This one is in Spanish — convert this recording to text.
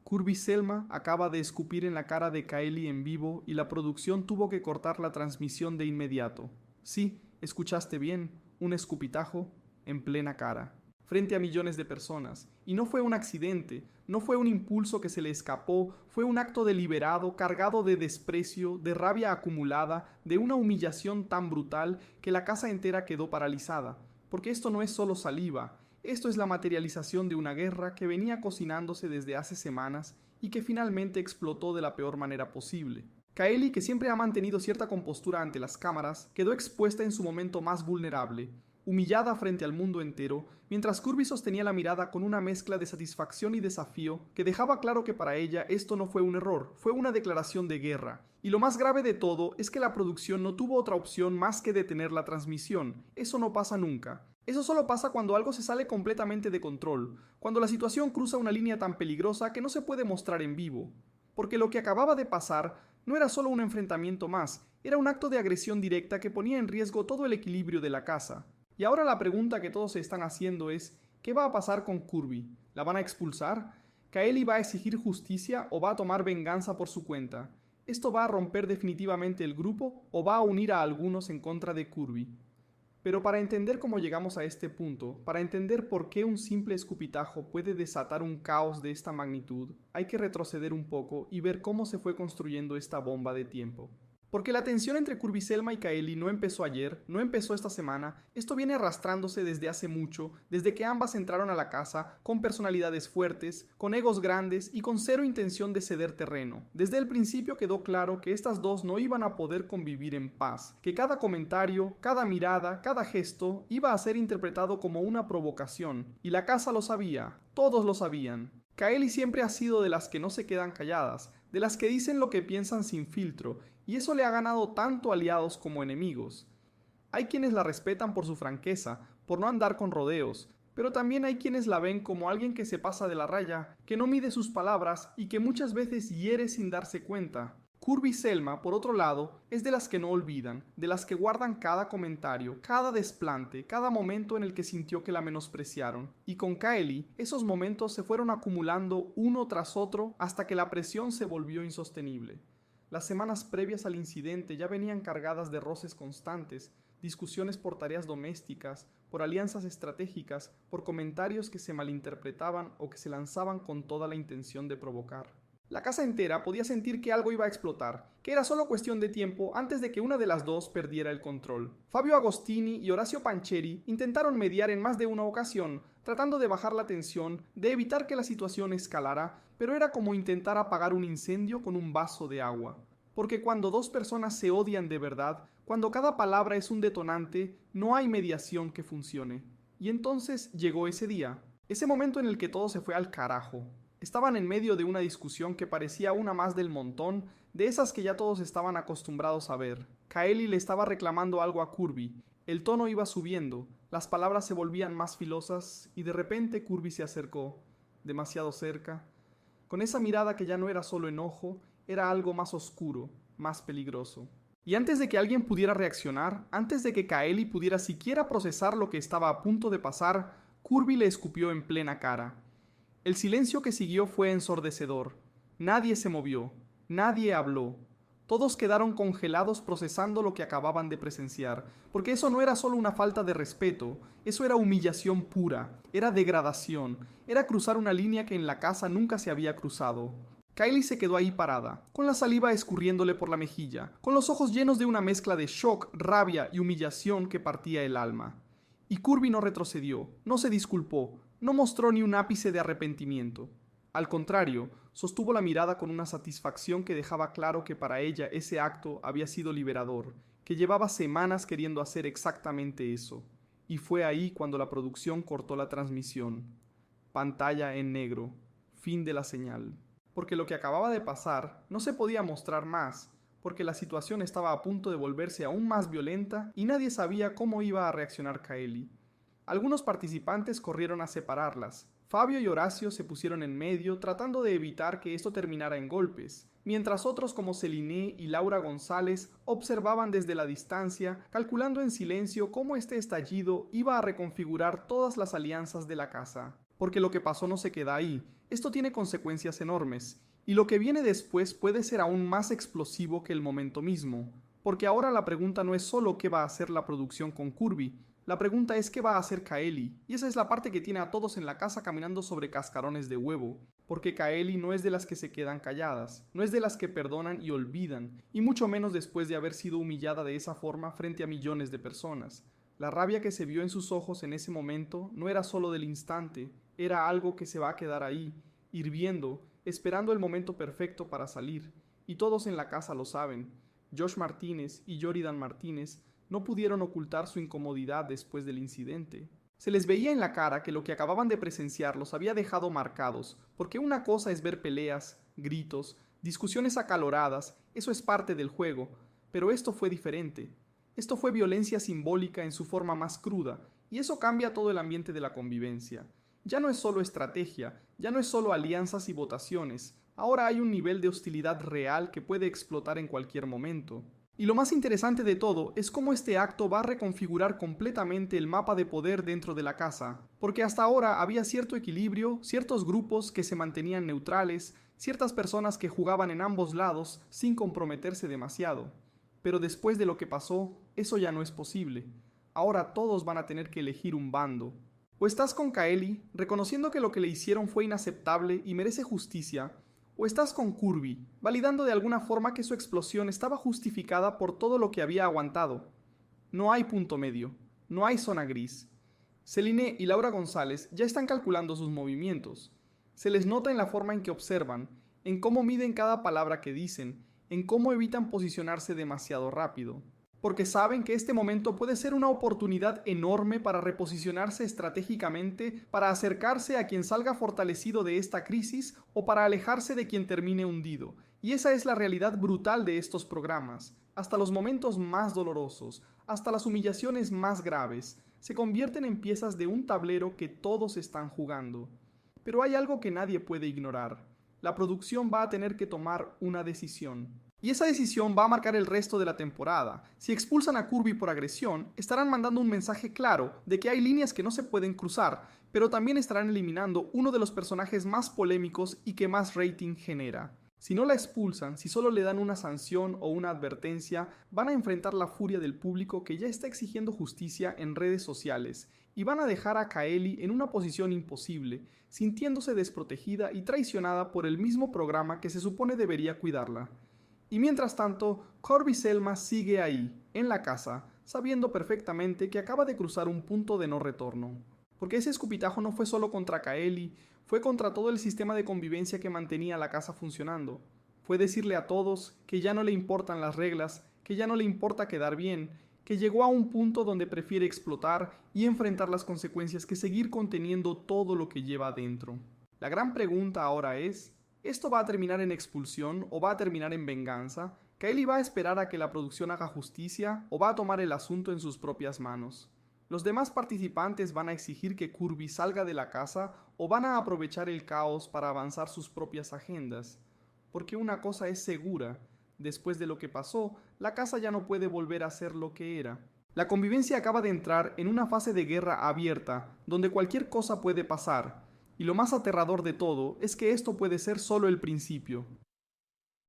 Kirby Selma acaba de escupir en la cara de Kaeli en vivo y la producción tuvo que cortar la transmisión de inmediato. Sí, escuchaste bien, un escupitajo en plena cara, frente a millones de personas. Y no fue un accidente, no fue un impulso que se le escapó, fue un acto deliberado, cargado de desprecio, de rabia acumulada, de una humillación tan brutal que la casa entera quedó paralizada. Porque esto no es solo saliva, esto es la materialización de una guerra que venía cocinándose desde hace semanas y que finalmente explotó de la peor manera posible. Kaeli, que siempre ha mantenido cierta compostura ante las cámaras, quedó expuesta en su momento más vulnerable, humillada frente al mundo entero, mientras Kirby sostenía la mirada con una mezcla de satisfacción y desafío que dejaba claro que para ella esto no fue un error, fue una declaración de guerra. Y lo más grave de todo es que la producción no tuvo otra opción más que detener la transmisión. Eso no pasa nunca. Eso solo pasa cuando algo se sale completamente de control, cuando la situación cruza una línea tan peligrosa que no se puede mostrar en vivo. Porque lo que acababa de pasar no era solo un enfrentamiento más, era un acto de agresión directa que ponía en riesgo todo el equilibrio de la casa. Y ahora la pregunta que todos se están haciendo es, ¿qué va a pasar con Kirby? ¿La van a expulsar? ¿Kaeli va a exigir justicia o va a tomar venganza por su cuenta? ¿Esto va a romper definitivamente el grupo o va a unir a algunos en contra de Kirby? Pero para entender cómo llegamos a este punto, para entender por qué un simple escupitajo puede desatar un caos de esta magnitud, hay que retroceder un poco y ver cómo se fue construyendo esta bomba de tiempo. Porque la tensión entre Kirby Selma y Kaeli no empezó ayer, no empezó esta semana, esto viene arrastrándose desde hace mucho, desde que ambas entraron a la casa, con personalidades fuertes, con egos grandes y con cero intención de ceder terreno. Desde el principio quedó claro que estas dos no iban a poder convivir en paz, que cada comentario, cada mirada, cada gesto iba a ser interpretado como una provocación, y la casa lo sabía, todos lo sabían. Kaeli siempre ha sido de las que no se quedan calladas, de las que dicen lo que piensan sin filtro, y eso le ha ganado tanto aliados como enemigos. Hay quienes la respetan por su franqueza, por no andar con rodeos, pero también hay quienes la ven como alguien que se pasa de la raya, que no mide sus palabras y que muchas veces hiere sin darse cuenta. Kirby Selma, por otro lado, es de las que no olvidan, de las que guardan cada comentario, cada desplante, cada momento en el que sintió que la menospreciaron. Y con Kaeli, esos momentos se fueron acumulando uno tras otro hasta que la presión se volvió insostenible. Las semanas previas al incidente ya venían cargadas de roces constantes, discusiones por tareas domésticas, por alianzas estratégicas, por comentarios que se malinterpretaban o que se lanzaban con toda la intención de provocar. La casa entera podía sentir que algo iba a explotar, que era solo cuestión de tiempo antes de que una de las dos perdiera el control. Fabio Agostini y Horacio Pancheri intentaron mediar en más de una ocasión, tratando de bajar la tensión, de evitar que la situación escalara, pero era como intentar apagar un incendio con un vaso de agua. Porque cuando dos personas se odian de verdad, cuando cada palabra es un detonante, no hay mediación que funcione. Y entonces llegó ese día, ese momento en el que todo se fue al carajo. Estaban en medio de una discusión que parecía una más del montón, de esas que ya todos estaban acostumbrados a ver. Kaeli le estaba reclamando algo a Kirby, el tono iba subiendo, las palabras se volvían más filosas y de repente Kirby se acercó, demasiado cerca, con esa mirada que ya no era solo enojo, era algo más oscuro, más peligroso. Y antes de que alguien pudiera reaccionar, antes de que Kaeli pudiera siquiera procesar lo que estaba a punto de pasar, Kirby le escupió en plena cara. El silencio que siguió fue ensordecedor. Nadie se movió, nadie habló. Todos quedaron congelados procesando lo que acababan de presenciar, porque eso no era solo una falta de respeto, eso era humillación pura, era degradación, era cruzar una línea que en la casa nunca se había cruzado. Kaeli se quedó ahí parada, con la saliva escurriéndole por la mejilla, con los ojos llenos de una mezcla de shock, rabia y humillación que partía el alma. Y Kirby no retrocedió, no se disculpó, no mostró ni un ápice de arrepentimiento. Al contrario, sostuvo la mirada con una satisfacción que dejaba claro que para ella ese acto había sido liberador, que llevaba semanas queriendo hacer exactamente eso. Y fue ahí cuando la producción cortó la transmisión. Pantalla en negro. Fin de la señal. Porque lo que acababa de pasar no se podía mostrar más, porque la situación estaba a punto de volverse aún más violenta y nadie sabía cómo iba a reaccionar Kaeli. Algunos participantes corrieron a separarlas. Fabio y Horacio se pusieron en medio tratando de evitar que esto terminara en golpes, mientras otros como Celine y Laura González observaban desde la distancia, calculando en silencio cómo este estallido iba a reconfigurar todas las alianzas de la casa. Porque lo que pasó no se queda ahí, esto tiene consecuencias enormes, y lo que viene después puede ser aún más explosivo que el momento mismo, porque ahora la pregunta no es solo qué va a hacer la producción con Kirby, la pregunta es qué va a hacer Kaeli, y esa es la parte que tiene a todos en la casa caminando sobre cascarones de huevo, porque Kaeli no es de las que se quedan calladas, no es de las que perdonan y olvidan, y mucho menos después de haber sido humillada de esa forma frente a millones de personas. La rabia que se vio en sus ojos en ese momento no era solo del instante, era algo que se va a quedar ahí, hirviendo, esperando el momento perfecto para salir, y todos en la casa lo saben. Josh Martínez y Yoridan Martínez no pudieron ocultar su incomodidad después del incidente. Se les veía en la cara que lo que acababan de presenciar los había dejado marcados, porque una cosa es ver peleas, gritos, discusiones acaloradas, eso es parte del juego, pero esto fue diferente. Esto fue violencia simbólica en su forma más cruda, y eso cambia todo el ambiente de la convivencia. Ya no es solo estrategia, ya no es solo alianzas y votaciones, ahora hay un nivel de hostilidad real que puede explotar en cualquier momento. Y lo más interesante de todo es cómo este acto va a reconfigurar completamente el mapa de poder dentro de la casa, porque hasta ahora había cierto equilibrio, ciertos grupos que se mantenían neutrales, ciertas personas que jugaban en ambos lados sin comprometerse demasiado. Pero después de lo que pasó, eso ya no es posible. Ahora todos van a tener que elegir un bando. O estás con Kaeli, reconociendo que lo que le hicieron fue inaceptable y merece justicia, o estás con Kirby, validando de alguna forma que su explosión estaba justificada por todo lo que había aguantado. No hay punto medio, no hay zona gris. Celine y Laura González ya están calculando sus movimientos. Se les nota en la forma en que observan, en cómo miden cada palabra que dicen, en cómo evitan posicionarse demasiado rápido, porque saben que este momento puede ser una oportunidad enorme para reposicionarse estratégicamente, para acercarse a quien salga fortalecido de esta crisis o para alejarse de quien termine hundido. Y esa es la realidad brutal de estos programas. Hasta los momentos más dolorosos, hasta las humillaciones más graves, se convierten en piezas de un tablero que todos están jugando. Pero hay algo que nadie puede ignorar. La producción va a tener que tomar una decisión. Y esa decisión va a marcar el resto de la temporada. Si expulsan a Kirby por agresión, estarán mandando un mensaje claro de que hay líneas que no se pueden cruzar, pero también estarán eliminando uno de los personajes más polémicos y que más rating genera. Si no la expulsan, si solo le dan una sanción o una advertencia, van a enfrentar la furia del público que ya está exigiendo justicia en redes sociales, y van a dejar a Kaeli en una posición imposible, sintiéndose desprotegida y traicionada por el mismo programa que se supone debería cuidarla. Y mientras tanto, Kirby Selma sigue ahí, en la casa, sabiendo perfectamente que acaba de cruzar un punto de no retorno. Porque ese escupitajo no fue solo contra Kaeli, fue contra todo el sistema de convivencia que mantenía la casa funcionando. Fue decirle a todos que ya no le importan las reglas, que ya no le importa quedar bien, que llegó a un punto donde prefiere explotar y enfrentar las consecuencias que seguir conteniendo todo lo que lleva adentro. La gran pregunta ahora es, ¿esto va a terminar en expulsión o va a terminar en venganza? ¿Kaeli va a esperar a que la producción haga justicia o va a tomar el asunto en sus propias manos? ¿Los demás participantes van a exigir que Kirby salga de la casa o van a aprovechar el caos para avanzar sus propias agendas? Porque una cosa es segura, después de lo que pasó, la casa ya no puede volver a ser lo que era. La convivencia acaba de entrar en una fase de guerra abierta, donde cualquier cosa puede pasar. Y lo más aterrador de todo es que esto puede ser solo el principio.